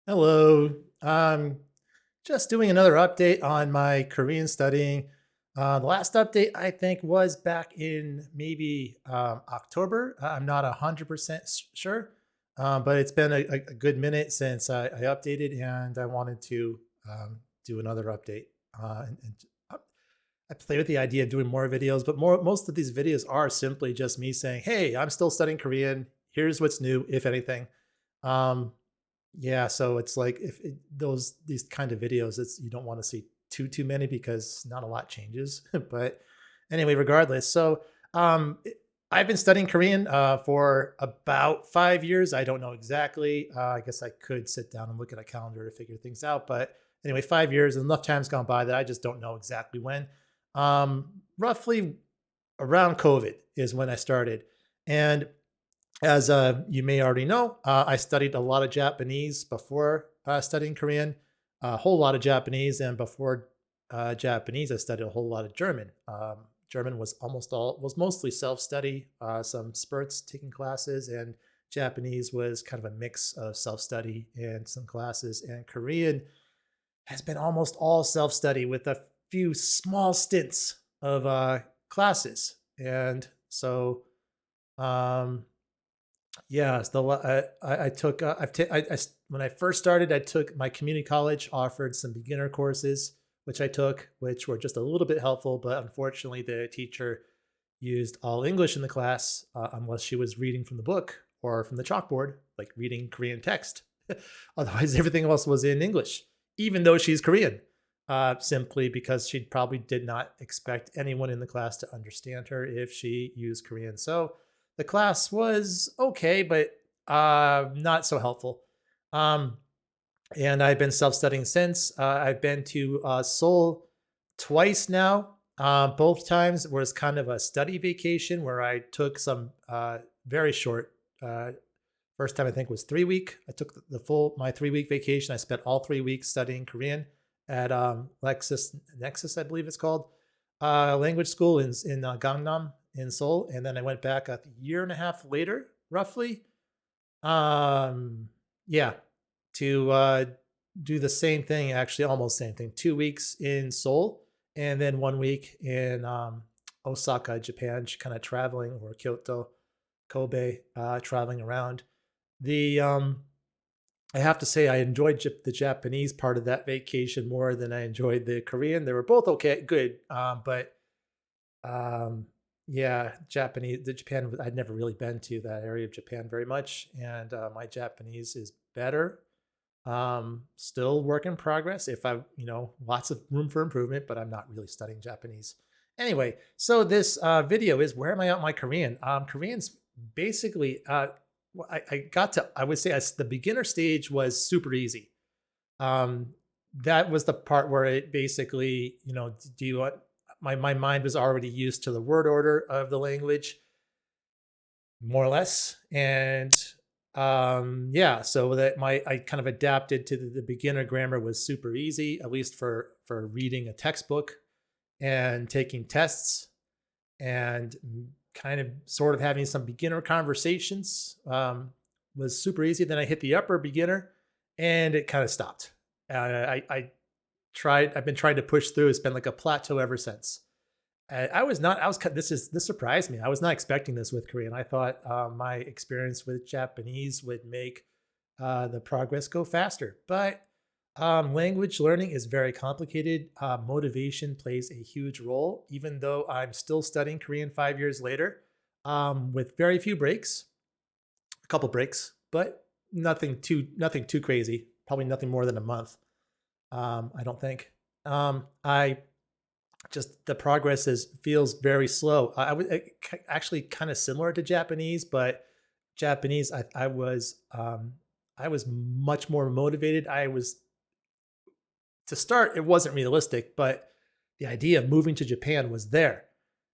Hello. Just doing another update on my Korean studying. The last update I think was back in maybe October. I'm not 100% sure, but it's been a good minute since I updated, and I wanted to do another update. And I play with the idea of doing more videos, but most of these videos are simply just me saying, "Hey, I'm still studying Korean. Here's what's new, if anything." Um, yeah, so it's like if those these kind of videos, it's you don't want to see too many because not a lot changes. But anyway, regardless, so I've been studying Korean for about 5 years. I don't know exactly. I guess I could sit down and look at a calendar to figure things out. But anyway, 5 years, enough time's gone by that I just don't know exactly when. Roughly around COVID is when I started, and as you may already know, I studied a lot of Japanese before studying Korean, a whole lot of Japanese, and before Japanese, I studied a whole lot of German. German was mostly self study, some spurts taking classes, and Japanese was kind of a mix of self study and some classes. And Korean has been almost all self study with a few small stints of classes, and so. Um, Yes, I took when I first started, I took my community college offered some beginner courses, which I took, which were just a little bit helpful, but unfortunately, the teacher used all English in the class unless she was reading from the book or from the chalkboard, like reading Korean text. Otherwise, everything else was in English, even though she's Korean, simply because she probably did not expect anyone in the class to understand her if she used Korean. So the class was okay, but not so helpful. Um, and I've been self studying since. I've been to Seoul twice now. Both times was kind of a study vacation where I took some very short. First time I think was 3 week. I took the full my 3 week vacation. I spent all 3 weeks studying Korean at Lexus Nexus, I believe it's called, language school in Gangnam in Seoul, and then I went back a year and a half later, roughly. Um, yeah, to do the same thing, actually almost same thing. 2 weeks in Seoul, and then 1 week in Osaka, Japan, kind of traveling, or Kyoto, Kobe, traveling around. The I have to say I enjoyed the Japanese part of that vacation more than I enjoyed the Korean. They were both okay, good, but um, yeah, the Japan. I'd never really been to that area of Japan very much, and my Japanese is better. Still work in progress. If I, lots of room for improvement, but I'm not really studying Japanese. Anyway, so this video is where am I at my Korean? Korean's basically, I got to, I would say the beginner stage was super easy. Um, that was the part where it basically, do you want, my mind was already used to the word order of the language, more or less. And yeah, so that I kind of adapted to the beginner grammar was super easy, at least for reading a textbook and taking tests and kind of sort of having some beginner conversations was super easy. Then I hit the upper beginner and it kind of stopped. I've been trying to push through. It's been like a plateau ever since. I was not. I was. This surprised me. I was not expecting this with Korean. I thought my experience with Japanese would make the progress go faster. But language learning is very complicated. Motivation plays a huge role. Even though I'm still studying Korean 5 years later, with very few breaks, a couple breaks, but nothing too crazy. Probably nothing more than a month. I don't think. I just the progress is feels very slow. I was actually kind of similar to Japanese, but Japanese I was much more motivated. I was to start. It wasn't realistic, but the idea of moving to Japan was there,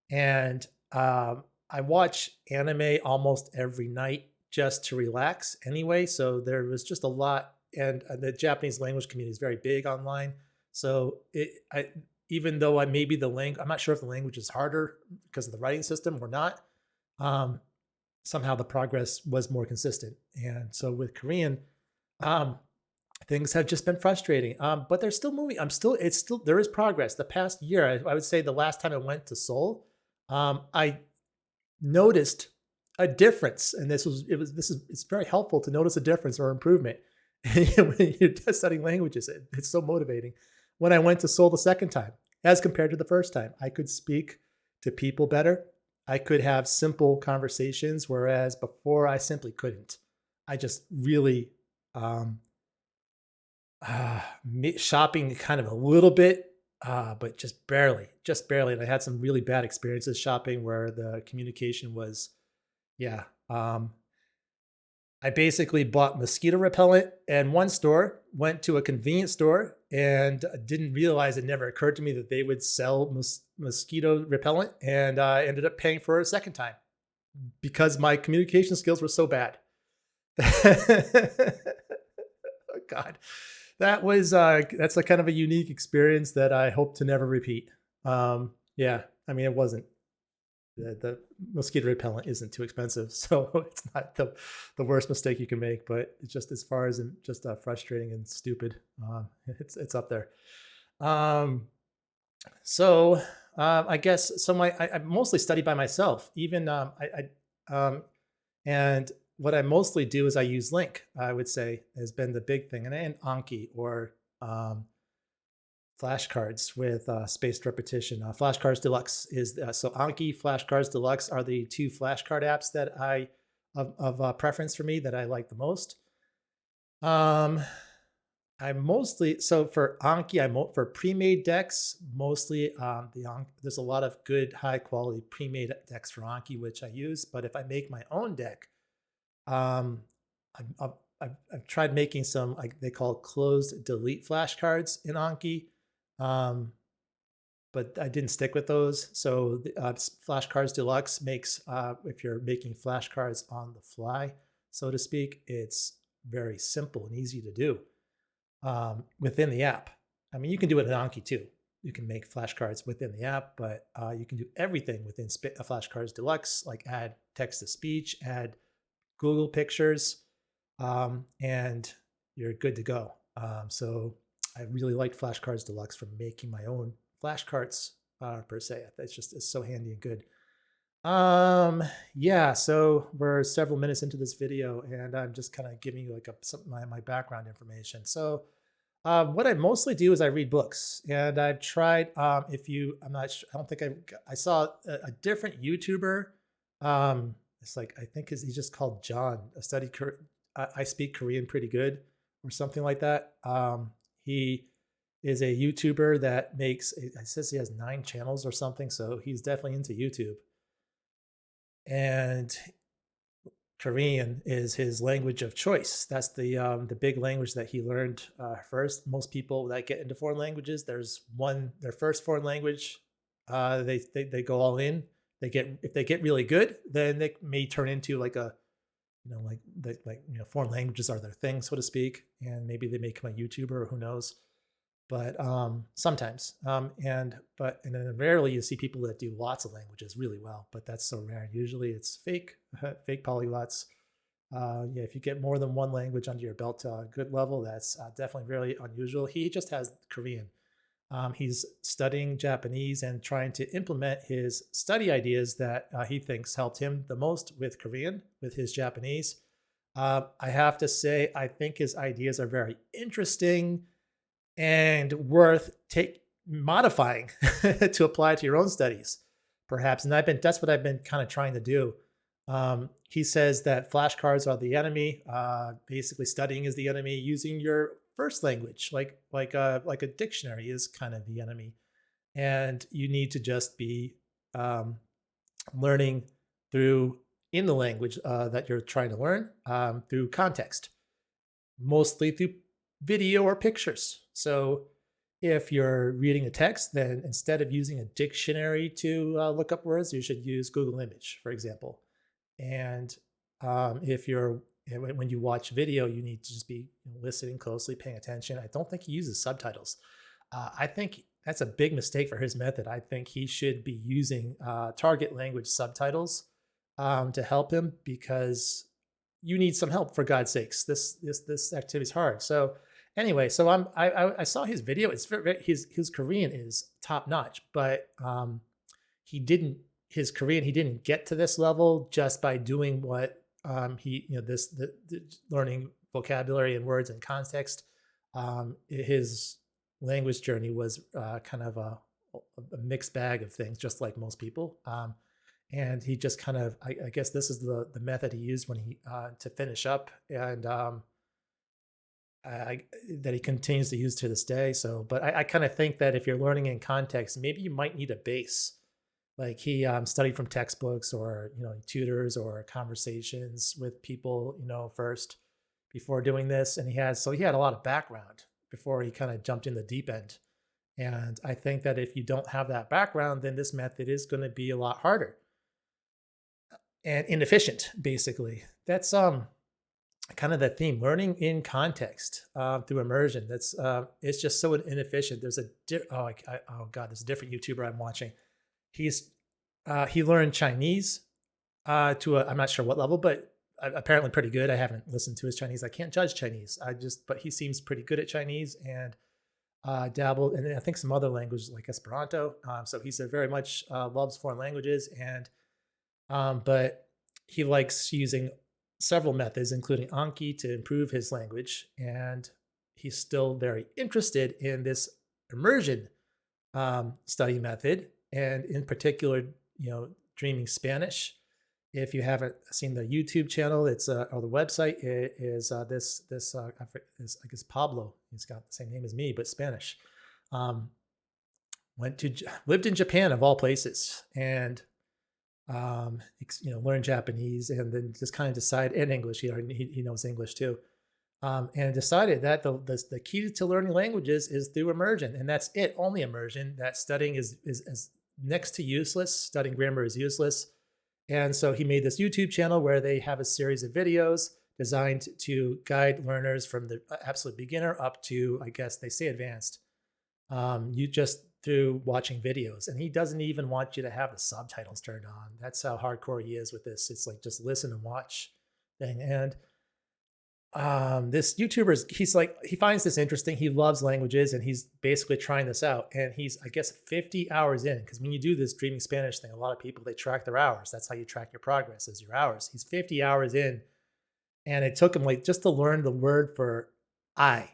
and I watch anime almost every night just to relax. Anyway, so there was just a lot, and the Japanese language community is very big online. So even though maybe I'm not sure if the language is harder because of the writing system or not. Um, Somehow the progress was more consistent, and so with Korean, um, things have just been frustrating. But they're still moving. It's still, there is progress. The past year, I would say the last time I went to Seoul, I noticed a difference. And it's very helpful to notice a difference or improvement when you're just studying languages. It's so motivating. When I went to Seoul the second time, as compared to the first time, I could speak to people better. I could have simple conversations, whereas before I simply couldn't. I just really, um, shopping kind of a little bit, but just barely. And I had some really bad experiences shopping where the communication was, yeah. I basically bought mosquito repellent in one store, went to a convenience store, and didn't realize, it never occurred to me that they would sell mosquito repellent, and I ended up paying for it a second time because my communication skills were so bad. Oh God, that's a kind of a unique experience that I hope to never repeat. Yeah, I mean, it wasn't the mosquito repellent isn't too expensive, so it's not the worst mistake you can make. But it's just, as far as just frustrating and stupid, it's up there. Um, so I guess so. I mostly study by myself. Even and what I mostly do is I use Link. I would say has been the big thing, and Anki, or flashcards with spaced repetition. Flashcards Deluxe is so Anki, Flashcards Deluxe are the two flashcard apps that of preference for me, that I like the most. I mostly, so for Anki, for pre-made decks, mostly there's a lot of good high quality pre-made decks for Anki, which I use. But if I make my own deck, um, I've tried making some, like they call closed delete flashcards in Anki, but I didn't stick with those. So Flashcards Deluxe makes, if you're making flashcards on the fly, so to speak, it's very simple and easy to do within the app. I mean, you can do it in Anki too. You can make flashcards within the app, but you can do everything within Flashcards Deluxe, like add text to speech, add Google Pictures, and you're good to go. So I really liked Flashcards Deluxe for making my own flashcards per se. It's so handy and good. Yeah, so we're several minutes into this video, and I'm just kind of giving you like my background information. So what I mostly do is I read books, and I've tried, I'm not sure, I don't think I saw a different YouTuber. It's like, I think he's just called John. I speak Korean pretty good, or something like that. He is a YouTuber that makes, it says he has 9 channels or something. So he's definitely into YouTube. And Korean is his language of choice. That's the big language that he learned first. Most people that get into foreign languages, their first foreign language, they go all in. If they get really good, then they may turn into like a, foreign languages are their thing, so to speak, and maybe they may become a YouTuber, or who knows. But sometimes, and then rarely you see people that do lots of languages really well. But that's so rare. Usually it's fake polyglots. Yeah, if you get more than one language under your belt to a good level, that's definitely really unusual. He just has Korean. He's studying Japanese and trying to implement his study ideas that he thinks helped him the most with Korean, with his Japanese. I have to say, I think his ideas are very interesting and worth modifying to apply to your own studies, perhaps. And that's what I've been kind of trying to do. He says that flashcards are the enemy. Basically, studying is the enemy. Using your first language, like a dictionary, is kind of the enemy. And you need to just be learning in the language that you're trying to learn, through context, mostly through video or pictures. So if you're reading a text, then instead of using a dictionary to look up words, you should use Google Image, for example. And when you watch video, you need to just be listening closely, paying attention. I don't think he uses subtitles. I think that's a big mistake for his method. I think he should be using target language subtitles to help him, because you need some help, for God's sakes. This activity is hard. So Anyway, so I saw his video. It's his Korean is top notch, but he didn't his Korean he didn't get to this level just by doing what he this the learning vocabulary and words and context. His language journey was kind of a mixed bag of things, just like most people. And he just kind of I guess this is the method he used when he to finish up, and I, that he continues to use to this day. So, but I kind of think that if you're learning in context, maybe you might need a base. Like he studied from textbooks or tutors or conversations with people first before doing this, and he had a lot of background before he kind of jumped in the deep end. And I think that if you don't have that background, then this method is going to be a lot harder and inefficient. Basically, that's kind of the theme: learning in context through immersion. That's it's just so inefficient. There's oh god, there's a different YouTuber I'm watching. He learned Chinese to I'm not sure what level, but apparently pretty good. I haven't listened to his Chinese. I can't judge Chinese. But he seems pretty good at Chinese, and dabbled in I think some other languages like Esperanto. So he's a very much loves foreign languages, and but he likes using several methods, including Anki, to improve his language. And he's still very interested in this immersion study method, and in particular, dreaming Spanish. If you haven't seen the YouTube channel, it's or the website, it is I guess Pablo. He's got the same name as me, but Spanish. Lived in Japan of all places, and learn Japanese, and then just kind of decide, and English. He knows English too, and decided that the key to learning languages is through immersion, and that's it, only immersion. That studying is next to useless. Studying grammar is useless, and so he made this YouTube channel where they have a series of videos designed to guide learners from the absolute beginner up to, I guess they say, advanced. You just through watching videos, and he doesn't even want you to have the subtitles turned on. That's how hardcore he is with this. It's like just listen and watch thing. And this YouTuber, he finds this interesting. He loves languages, and he's basically trying this out. And he's, I guess, 50 hours in, because when you do this dreaming Spanish thing, a lot of people, they track their hours. That's how you track your progress, is your hours. He's 50 hours in, and it took him like just to learn the word for I.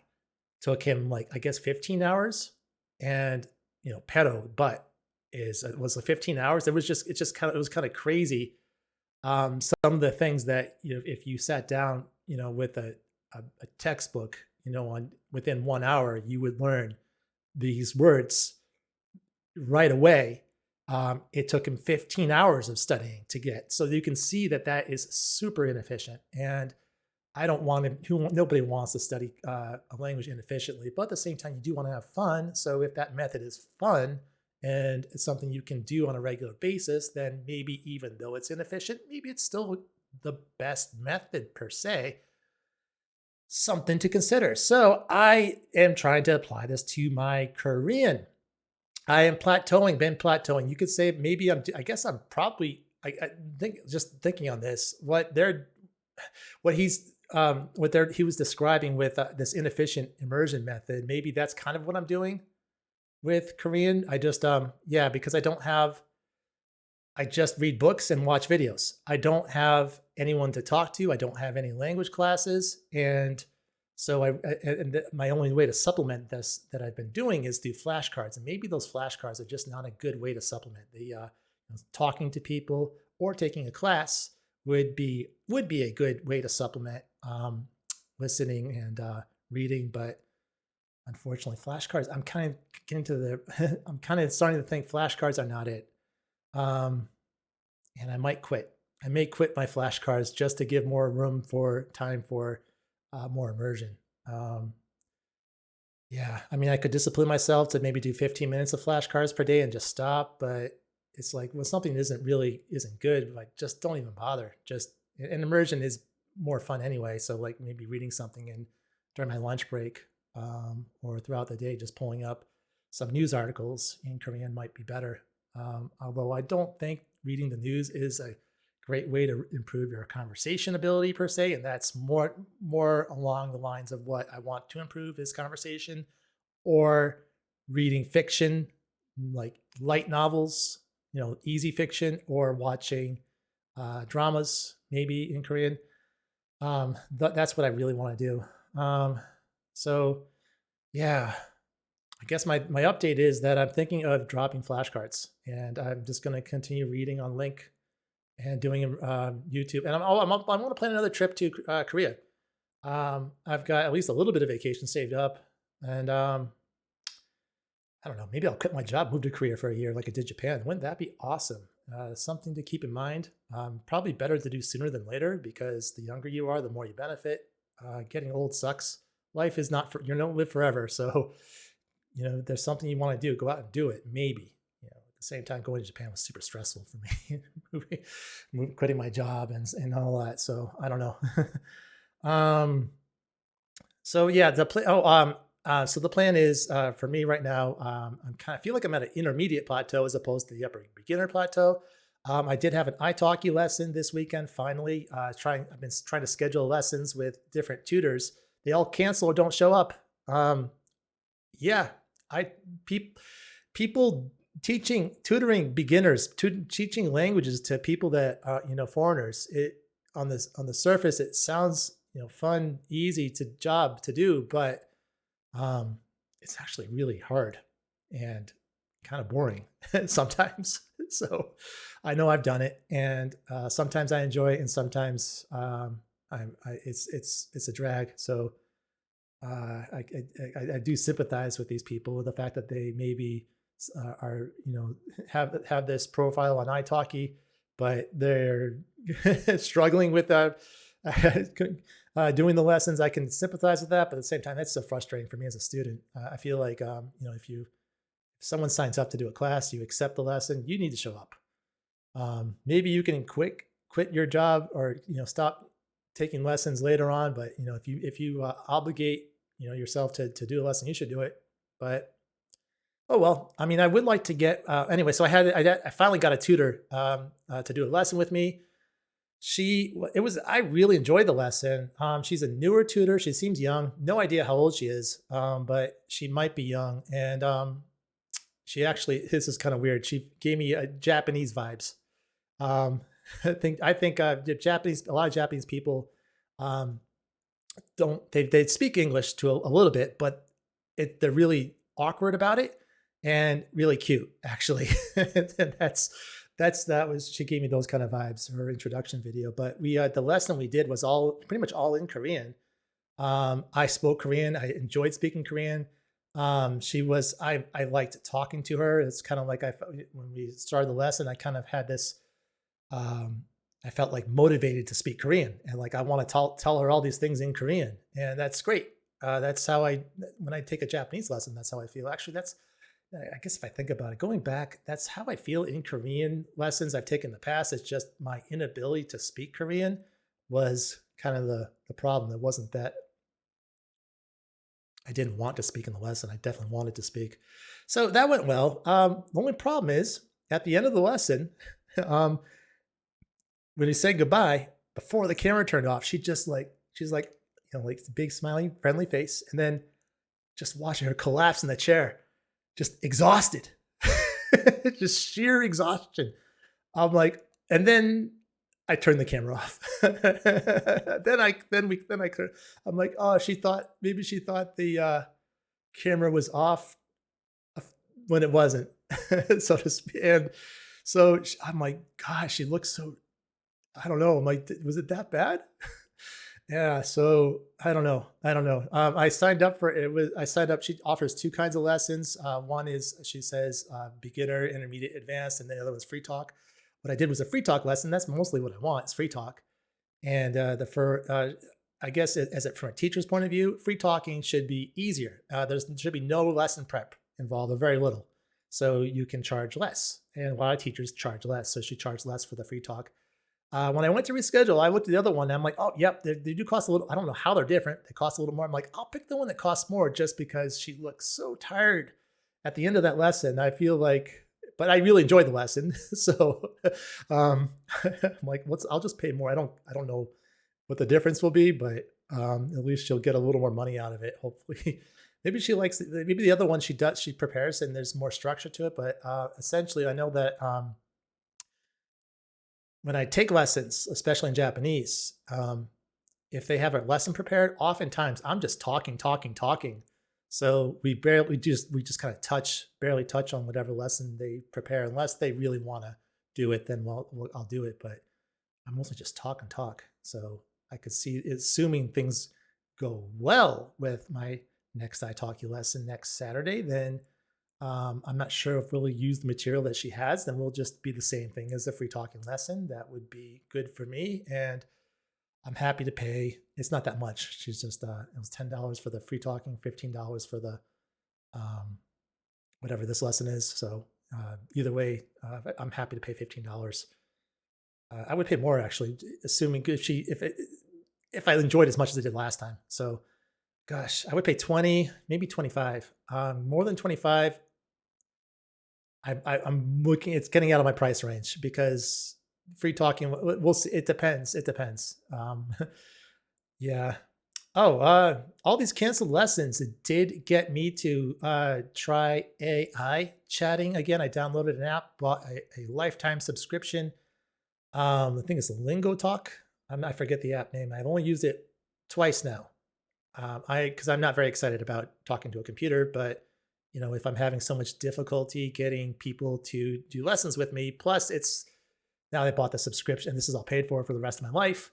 Took him like, I guess, 15 hours. And pero, but was 15 hours. It was kind of crazy. Some of the things that if you sat down with a textbook on within 1 hour, you would learn these words right away. It took him 15 hours of studying to get. So you can see that is super inefficient. And I don't want to, nobody wants to study a language inefficiently, but at the same time, you do want to have fun. So if that method is fun and it's something you can do on a regular basis, then maybe even though it's inefficient, maybe it's still the best method per se. Something to consider. So I am trying to apply this to my Korean. I am been plateauing. You could say maybe I guess I'm probably, I think, just thinking on this, he was describing with this inefficient immersion method. Maybe that's kind of what I'm doing with Korean. I just, because I just read books and watch videos. I don't have anyone to talk to. I don't have any language classes. And so my only way to supplement this that I've been doing is through flashcards. And maybe those flashcards are just not a good way to supplement talking to people or taking a class would be a good way to supplement listening and reading. But unfortunately, flashcards, I'm kind of getting to I'm kind of starting to think flashcards are not it. And I might quit. I may quit my flashcards just to give more time for more immersion. Yeah, I mean, I could discipline myself to maybe do 15 minutes of flashcards per day and just stop. But it's like when something isn't good, like just don't even bother. And immersion is more fun anyway. So like maybe reading something during my lunch break or throughout the day, just pulling up some news articles in Korean might be better. Although I don't think reading the news is a great way to improve your conversation ability per se, and that's more along the lines of what I want to improve is conversation, or reading fiction, like light novels, easy fiction, or watching dramas, maybe in Korean. That's what I really want to do. So yeah, I guess my update is that I'm thinking of dropping flashcards, and I'm just going to continue reading on Link and doing YouTube. And I'm going to plan another trip to Korea. I've got at least a little bit of vacation saved up, and I don't know, maybe I'll quit my job, move to Korea for a year like I did Japan. Wouldn't that be awesome? Something to keep in mind. Probably better to do sooner than later, because the younger you are, the more you benefit. Getting old sucks. Life is not for, you don't live forever. So, there's something you want to do, go out and do it. Maybe, at the same time, going to Japan was super stressful for me, quitting my job and all that. So I don't know. So yeah, so the plan is for me right now. I feel like I'm at an intermediate plateau as opposed to the upper beginner plateau. I did have an italki lesson this weekend. Finally, I've been trying to schedule lessons with different tutors. They all cancel or don't show up. Yeah, people tutoring beginners, teaching languages to people that are foreigners. It on the surface it sounds fun, easy job to do, but it's actually really hard and kind of boring sometimes. So I know I've done it, and sometimes I enjoy it, and sometimes it's a drag. So I do sympathize with these people with the fact that they maybe are have this profile on italki, but they're struggling with doing the lessons. I can sympathize with that, but at the same time, that's so frustrating for me as a student. I feel like if someone signs up to do a class, you accept the lesson, you need to show up. Maybe you can quit your job, or stop taking lessons later on. But if you obligate yourself to do a lesson, you should do it. But oh well. I mean, I would like to get anyway. So I finally got a tutor to do a lesson with me. I really enjoyed the lesson. She's a newer tutor. She seems young. No idea how old she is, but she might be young. And she actually, this is kind of weird. She gave me Japanese vibes. I think a lot of Japanese people they speak English to a little bit, but they're really awkward about it and really cute, actually. And she gave me those kind of vibes, her introduction video. But the lesson we did was pretty much all in Korean. I spoke Korean. I enjoyed speaking Korean. I liked talking to her. It's kind of like when we started the lesson, I kind of had this, I felt like motivated to speak Korean, and like I want to tell her all these things in Korean, and that's great. That's how when I take a Japanese lesson, that's how I feel. Actually, I guess if I think about it, going back, that's how I feel in Korean lessons I've taken in the past. It's just my inability to speak Korean was kind of the problem. It wasn't that I didn't want to speak in the lesson. I definitely wanted to speak. So that went well. The only problem is at the end of the lesson, when he said goodbye, before the camera turned off, she's like, like big smiling, friendly face. And then just watching her collapse in the chair, just exhausted, just sheer exhaustion. I'm like, and then I turned the camera off. I'm like, oh, maybe she thought the camera was off when it wasn't, so to speak. And so I'm like, gosh, she looks so, I don't know. I'm like, was it that bad? Yeah. So I don't know. I signed up for it. She offers two kinds of lessons. One is, she says, beginner, intermediate, advanced, and the other one's free talk. What I did was a free talk lesson. That's mostly what I want, is free talk. And I guess from a teacher's point of view, free talking should be easier. There should be no lesson prep involved, or very little. So you can charge less. And a lot of teachers charge less. So she charged less for the free talk. When I went to reschedule, I looked at the other one, and I'm like, oh, yep, they do cost a little. I don't know how they're different. They cost a little more. I'm like, I'll pick the one that costs more, just because she looks so tired at the end of that lesson. I feel like but I really enjoyed the lesson. So I'm like, I'll just pay more. I don't know what the difference will be, but at least she'll get a little more money out of it. Hopefully, maybe she likes. Maybe the other one she prepares and there's more structure to it. But essentially, I know that when I take lessons, especially in Japanese, if they have a lesson prepared, oftentimes I'm just talking, talking, talking. So we just kind of barely touch on whatever lesson they prepare, unless they really want to do it. Then I'll do it. But I'm mostly just talk and talk. So I could see, assuming things go well with my next italki lesson next Saturday, then I'm not sure if we'll use the material that she has. Then we'll just be the same thing as a free talking lesson. That would be good for me, and I'm happy to pay. It's not that much. She's just it was $10 for the free talking, $15 for the um, whatever this lesson is. So either way, I'm happy to pay $15. I would pay more actually, assuming if I enjoyed as much as I did last time. So gosh, I would pay 20, maybe 25. More than 25, I'm looking. It's getting out of my price range because free talking. We'll see. It depends. It depends. Yeah. Oh, all these canceled lessons. It did get me to try AI chatting again. I downloaded an app, bought a lifetime subscription. I think it's Lingo Talk. I forget the app name. I've only used it twice now. Because I'm not very excited about talking to a computer, but if I'm having so much difficulty getting people to do lessons with me, plus it's now I bought the subscription, this is all paid for the rest of my life.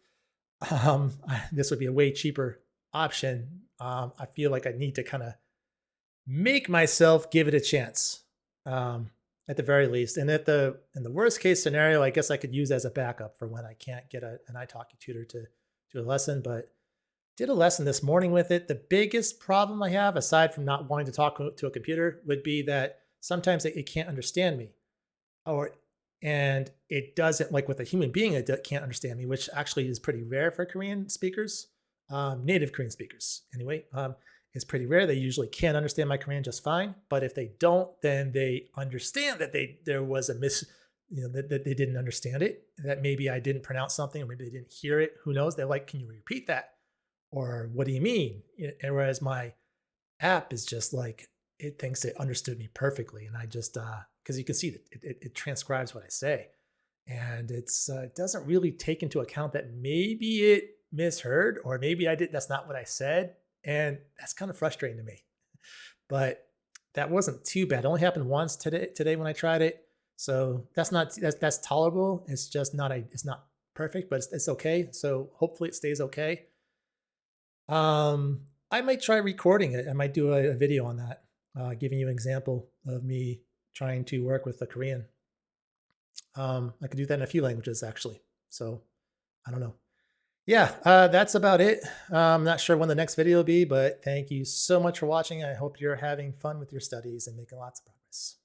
This would be a way cheaper option. I feel like I need to kind of make myself give it a chance, at the very least. And in the worst case scenario, I guess I could use as a backup for when I can't get an italki tutor to do a lesson. But did a lesson this morning with it. The biggest problem I have, aside from not wanting to talk to a computer, would be that sometimes it can't understand me, or and it doesn't, like with a human being, it can't understand me, which actually is pretty rare for Korean speakers, native Korean speakers. Anyway, it's pretty rare. They usually can understand my Korean just fine, but if they don't, then they understand that there was a that they didn't understand it, that maybe I didn't pronounce something, or maybe they didn't hear it. Who knows? They're like, "Can you repeat that?" Or what do you mean? And whereas my app is just like, it thinks it understood me perfectly. And I just, because you can see that it transcribes what I say. And it doesn't really take into account that maybe it misheard, or maybe that's not what I said. And that's kind of frustrating to me. But that wasn't too bad. It only happened once today when I tried it. So that's tolerable. It's just it's not perfect, but it's okay. So hopefully it stays okay. I might try recording it. I might do a video on that, giving you an example of me trying to work with the Korean. I could do that in a few languages actually. So I don't know. Yeah, that's about it. I'm not sure when the next video will be, but thank you so much for watching. I hope you're having fun with your studies and making lots of progress.